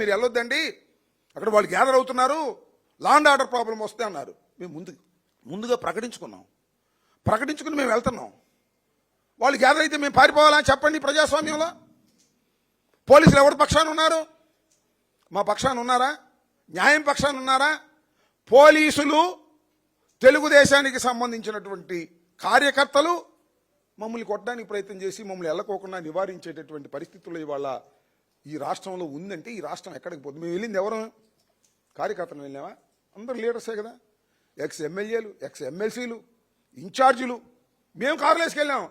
మీరు వెళ్ళొద్దండి, అక్కడ వాళ్ళు గ్యాదర్ అవుతున్నారు, లా అండ్ ఆర్డర్ ప్రాబ్లం వస్తే అన్నారు. మేము ముందుగా ప్రకటించుకుని మేము వెళ్తున్నాం. వాళ్ళు గ్యాదర్ అయితే మేము పారిపోవాలని చెప్పండి. ప్రజాస్వామ్యంలో పోలీసులు ఎవరి పక్షాన ఉన్నారు? మా పక్షాన ఉన్నారా? న్యాయం పక్షాన ఉన్నారా? పోలీసులు తెలుగుదేశానికి సంబంధించినటువంటి కార్యకర్తలు మమ్మల్ని కొట్టడానికి ప్రయత్నం చేసి మమ్మల్ని వెళ్ళకోకుండా నివారించేటటువంటి పరిస్థితుల్లో ఇవాళ ఈ రాష్ట్రంలో ఉందంటే ఈ రాష్ట్రం ఎక్కడికి పోతుంది? మేము వెళ్ళింది ఎవరు? కార్యకర్తలు వెళ్ళామా? అందరూ లీడర్సే కదా, ఎక్స్ ఎమ్మెల్యేలు, ఎక్స్ ఎమ్మెల్సీలు, ఇన్ఛార్జీలు. మేము కారులు వేసుకెళ్ళాం.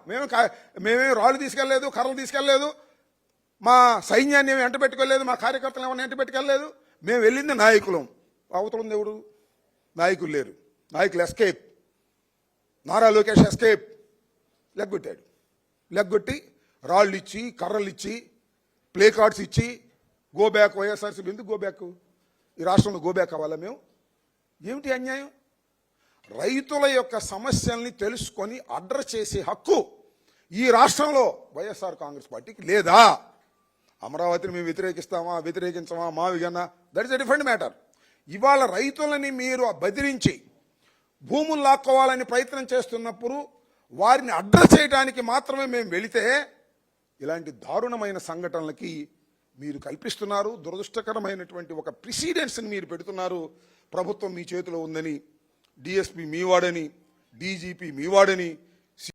మేమేమి రాళ్ళు తీసుకెళ్ళలేదు, కర్రలు తీసుకెళ్ళలేదు, మా సైన్యాన్ని ఏమి వెంట పెట్టుకోలేదు, మా కార్యకర్తలు ఏమైనా వెంట పెట్టుకెళ్ళలేదు. మేము వెళ్ళింది నాయకులం. అవతల దేవుడు నాయకులు లేరు. నాయకులు ఎస్కేప్. నారా లోకేష్ ఎస్కేప్. లెగ్గొట్టి రాళ్ళు ఇచ్చి, కర్రలు ఇచ్చి, ప్లే కార్డ్స్ ఇచ్చి గో బ్యాక్ వైఎస్ఆర్సీపీ. ఎందుకు గో బ్యాక్? ఈ రాష్ట్రంలో గో బ్యాక్ అవ్వాలా మేము? ఏమిటి అన్యాయం? రైతుల యొక్క సమస్యల్ని తెలుసుకొని అడ్రస్ చేసే హక్కు ఈ రాష్ట్రంలో వైఎస్ఆర్ కాంగ్రెస్ పార్టీకి లేదా? అమరావతిని మేము వ్యతిరేకించమా మావిగన్నా, that is a different matter. ఇవాళ రైతులని మీరు బెదిరించి భూములు లాక్కోవాలని ప్రయత్నం చేస్తున్నప్పుడు వారిని అడ్రస్ చేయడానికి మాత్రమే మేము వెళితే ఇలాంటి దారుణమైన సంఘటనలకి మీరు కల్పిస్తున్నారు. దురదృష్టకరమైనటువంటి ఒక ప్రిసిడెన్స్ని మీరు పెడుతున్నారు. ప్రభుత్వం మీ చేతిలో ఉందని, డిఎస్పీ మీవాడని, డీజీపీ మీవాడని,